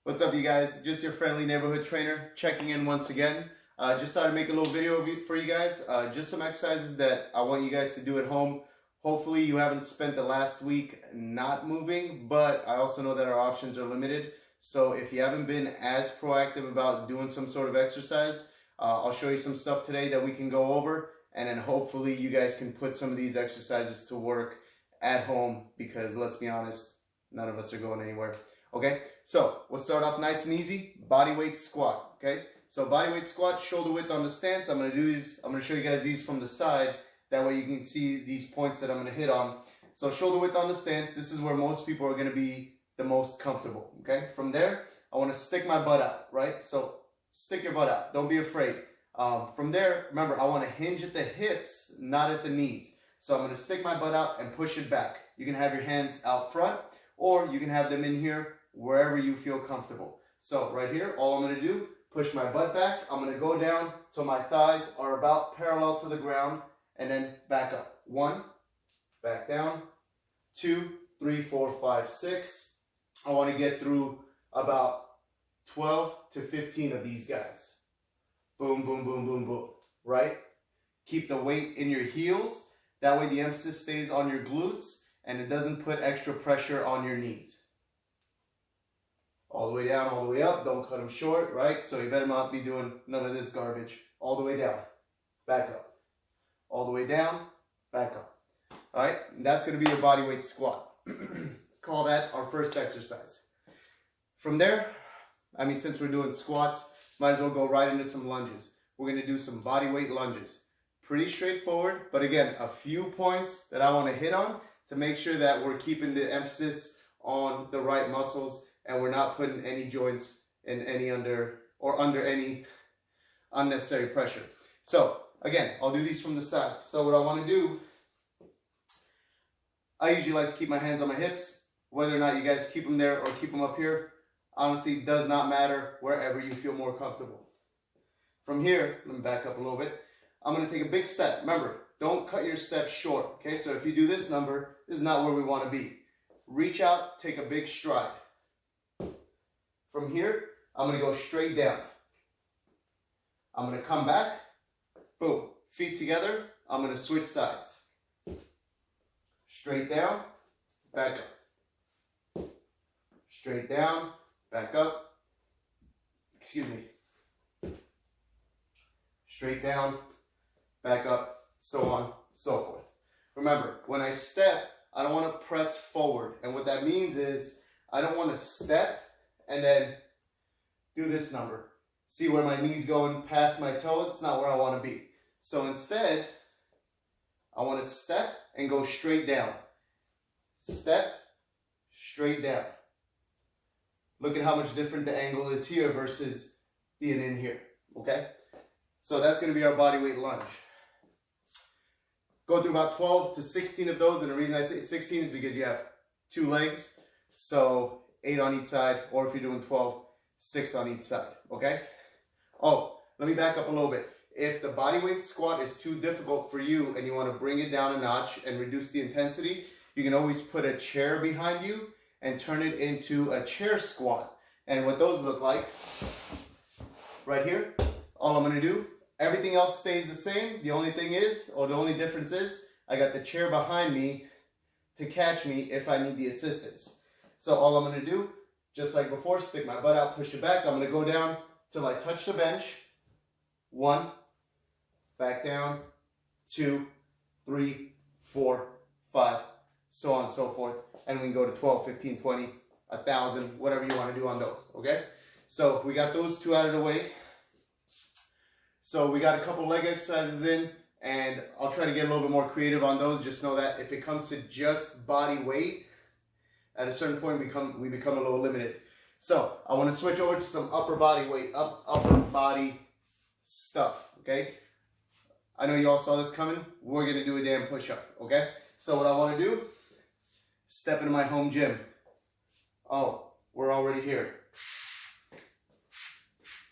What's up, you guys? Just your friendly neighborhood trainer checking in once again. Just thought I'd make a little video for you guys. Just some exercises that I want you guys to do at home. Hopefully you haven't spent the last week not moving, but I also know that our options are limited. So if you haven't been as proactive about doing some sort of exercise, I'll show you some stuff today that we can go over, and then hopefully you guys can put some of these exercises to work at home, because let's be honest, none of us are going anywhere. Okay, so we'll start off nice and easy. Body weight squat. Okay, so body weight squat, shoulder width on the stance. I'm going to do these. I'm going to show you guys these from the side. That way you can see these points that I'm going to hit on. So shoulder width on the stance. This is where most people are going to be the most comfortable. Okay, from there, I want to stick my butt out. Right, so stick your butt out. Don't be afraid. From there, remember, I want to hinge at the hips, not at the knees. So I'm going to stick my butt out and push it back. You can have your hands out front, or you can have them in here, wherever you feel comfortable. So right here, all I'm going to do, push my butt back. I'm going to go down till my thighs are about parallel to the ground, and then back up. 1, back down, 2, 3, 4, 5, 6. I want to get through about 12 to 15 of these guys. Boom, boom, boom, boom, boom. Right? Keep the weight in your heels. That way the emphasis stays on your glutes and it doesn't put extra pressure on your knees. All the way down, all the way up. Don't cut them short, right? So you better not be doing none of this garbage. All the way down, back up. All the way down, back up. All right, and that's going to be your body weight squat. Call that our first exercise. From there, since we're doing squats, might as well go right into some lunges. We're going to do some body weight lunges. Pretty straightforward, but again, a few points that I want to hit on to make sure that we're keeping the emphasis on the right muscles and we're not putting any joints in any under any unnecessary pressure. So again, I'll do these from the side. So what I want to do, I usually like to keep my hands on my hips. Whether or not you guys keep them there or keep them up here, honestly, does not matter, wherever you feel more comfortable. From here, let me back up a little bit. I'm going to take a big step. Remember, don't cut your steps short. Okay, so if you do this number, this is not where we want to be. Reach out, take a big stride. From here, I'm going to go straight down. I'm going to come back. Boom. Feet together. I'm going to switch sides. Straight down, back up. Straight down, back up. Excuse me. Straight down, back up, so on, so forth. Remember, when I step, I don't want to press forward. And what that means is I don't want to step and then do this number. See where my knee's going past my toe? It's not where I want to be. So instead, I want to step and go straight down. Step, straight down. Look at how much different the angle is here versus being in here, okay? So that's going to be our body weight lunge. Go through about 12 to 16 of those, and the reason I say 16 is because you have 2 legs, so 8 on each side, or if you're doing 12, 6 on each side, okay? Oh, let me back up a little bit. If the body weight squat is too difficult for you and you want to bring it down a notch and reduce the intensity, you can always put a chair behind you and turn it into a chair squat. And what those look like, right here, all I'm going to do, everything else stays the same. The only thing is, or the only difference is, I got the chair behind me to catch me if I need the assistance. So all I'm going to do, just like before, stick my butt out, push it back. I'm going to go down till I touch the bench. 1, back down, 2, 3, 4, 5, so on and so forth. And we can go to 12, 15, 20, 1,000, whatever you want to do on those, okay? So we got those 2 out of the way. So we got a couple leg exercises in, and I'll try to get a little bit more creative on those. Just know that if it comes to just body weight, at a certain point we become a little limited. So I want to switch over to some upper body weight, upper body stuff, okay? I know you all saw this coming. We're going to do a damn push-up, okay? So what I want to do, step into my home gym. Oh, we're already here.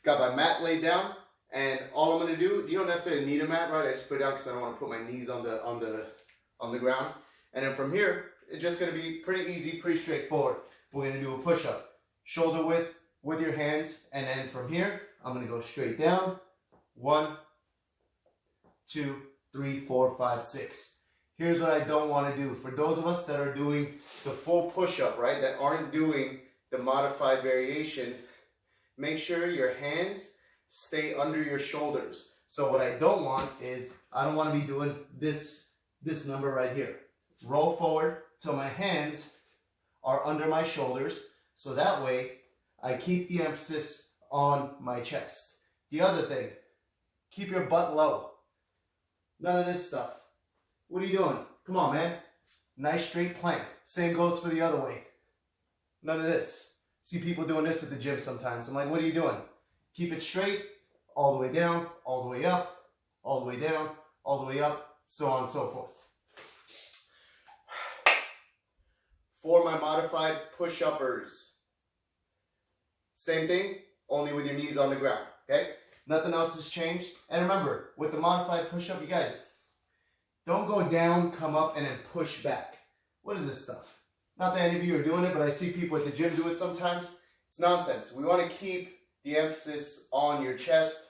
Got my mat laid down, and all I'm going to do, you don't necessarily need a mat, right? I just put it down because I don't want to put my knees on the ground. And then from here, it's just going to be pretty easy, pretty straightforward. We're going to do a push-up. Shoulder width with your hands, and then from here, I'm gonna go straight down. 1, 2, 3, 4, 5, 6. Here's what I don't want to do. For those of us that are doing the full push-up, right, that aren't doing the modified variation, make sure your hands stay under your shoulders. So what I don't want is, I don't want to be doing this number right here. Roll forward till my hands are under my shoulders, so that way I keep the emphasis on my chest. The other thing, keep your butt low. None of this stuff. What are you doing? Come on, man. Nice straight plank. Same goes for the other way. None of this. See people doing this at the gym sometimes. I'm like, what are you doing? Keep it straight, all the way down, all the way up, all the way down, all the way up, so on and so forth. For my modified push-uppers, same thing, only with your knees on the ground, okay? Nothing else has changed. And remember, with the modified push-up, you guys, don't go down, come up, and then push back. What is this stuff? Not that any of you are doing it, but I see people at the gym do it sometimes. It's nonsense. We want to keep the emphasis on your chest.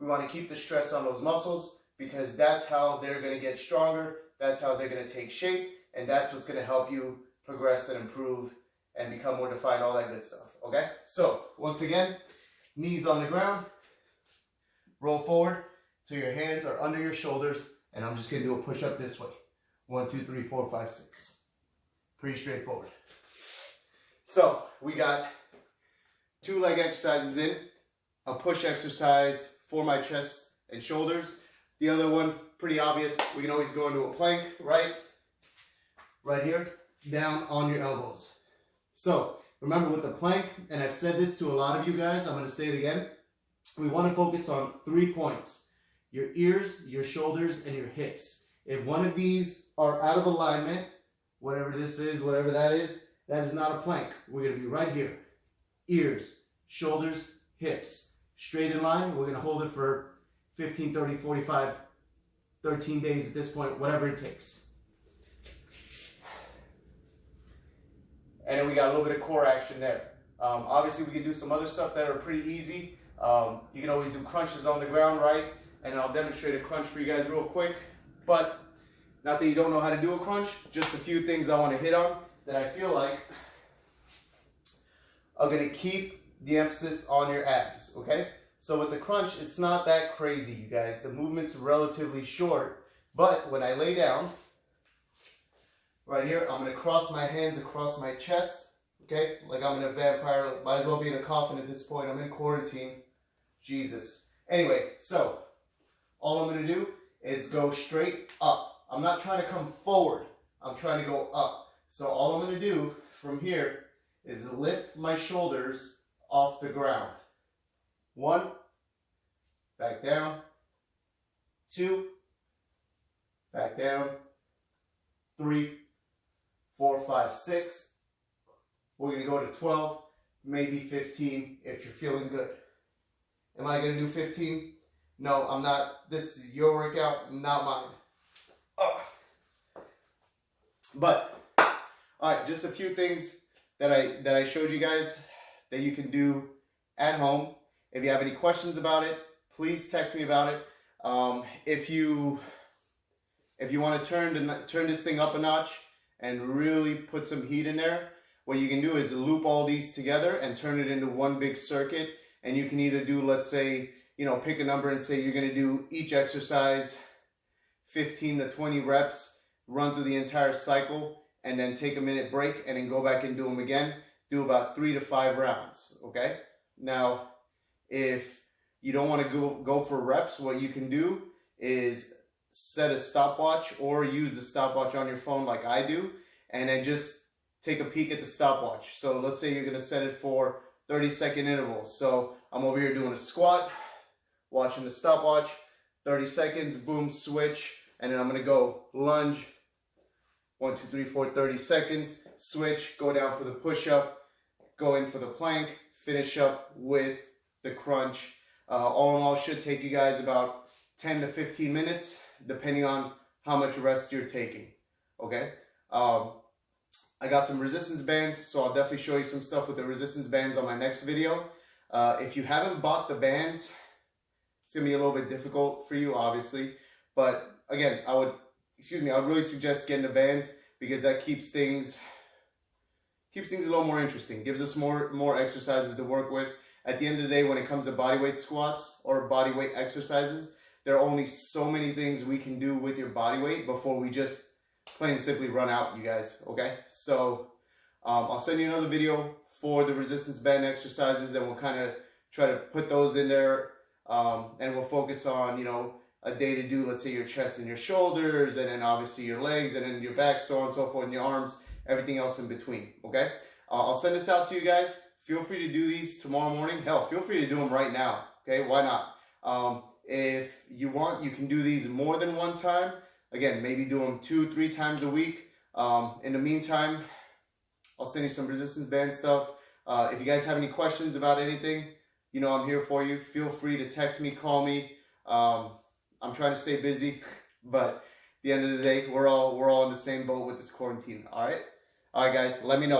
We want to keep the stress on those muscles, because that's how they're going to get stronger. That's how they're going to take shape. And that's what's going to help you progress and improve and become more defined, all that good stuff. Okay? So, once again, knees on the ground. Roll forward till your hands are under your shoulders, and I'm just going to do a push-up this way. 1, 2, 3, 4, 5, 6. Pretty straightforward. So, we got 2 leg exercises in, a push exercise for my chest and shoulders. The other one, pretty obvious, we can always go into a plank, right? Right here, down on your elbows. So, remember with the plank, and I've said this to a lot of you guys, I'm going to say it again. We want to focus on 3 points: your ears, your shoulders, and your hips. If one of these are out of alignment, whatever this is, whatever that is not a plank. We're going to be right here. Ears, shoulders, hips. Straight in line. We're going to hold it for 15, 30, 45, 13 days at this point, whatever it takes. And then we got a little bit of core action there. Obviously, we can do some other stuff that are pretty easy. You can always do crunches on the ground, right? And I'll demonstrate a crunch for you guys real quick. But not that you don't know how to do a crunch, just a few things I want to hit on that I feel like are going to keep the emphasis on your abs, okay? So with the crunch, it's not that crazy, you guys. The movement's relatively short, but when I lay down, right here, I'm going to cross my hands across my chest, okay? Like I'm in a vampire, might as well be in a coffin at this point. I'm in quarantine. Jesus. Anyway, so all I'm going to do is go straight up. I'm not trying to come forward. I'm trying to go up. So all I'm going to do from here is lift my shoulders off the ground. 1, back down. 2, back down. 3, 4, 5, 6. We're going to go to 12, maybe 15 if you're feeling good. Am I going to do 15? No, I'm not. This is your workout, not mine. But, all right, just a few things that I showed you guys that you can do at home. If you have any questions about it, please text me about it. If you want to turn this thing up a notch and really put some heat in there, what you can do is loop all these together and turn it into one big circuit. And you can either do, let's say, pick a number and say you're going to do each exercise 15 to 20 reps, run through the entire cycle, and then take a minute break and then go back and do them again. Do about 3 to 5 rounds, okay? Now, if you don't want to go for reps, what you can do is set a stopwatch or use the stopwatch on your phone like I do, and then just take a peek at the stopwatch. So let's say you're going to set it for 30-second intervals. So I'm over here doing a squat, watching the stopwatch, 30 seconds, boom, switch, and then I'm going to go lunge, 1, 2, 3, 4, 30 seconds, switch, go down for the push-up, go in for the plank, finish up with the crunch. All in all, should take you guys about 10 to 15 minutes, depending on how much rest you're taking, okay? I got some resistance bands, so I'll definitely show you some stuff with the resistance bands on my next video. If you haven't bought the bands, it's gonna be a little bit difficult for you, obviously. But again, I would really suggest getting the bands because that keeps things a little more interesting. Gives us more exercises to work with. At the end of the day, when it comes to bodyweight squats or bodyweight exercises, there are only so many things we can do with your body weight before we just plain and simply run out, you guys, okay? So I'll send you another video for the resistance band exercises, and we'll kind of try to put those in there, and we'll focus on, you know, a day to do, let's say, your chest and your shoulders, and then obviously your legs, and then your back, so on and so forth, and your arms, everything else in between, okay? I'll send this out to you guys. Feel free to do these tomorrow morning. Hell, feel free to do them right now, okay? Why not? If you want, you can do these more than one time. Again, maybe do them 2-3 times a week. In the meantime, I'll send you some resistance band stuff. If you guys have any questions about anything, you know I'm here for you. Feel free to text me, call me. I'm trying to stay busy, but at the end of the day, we're all in the same boat with this quarantine. All right, guys, let me know.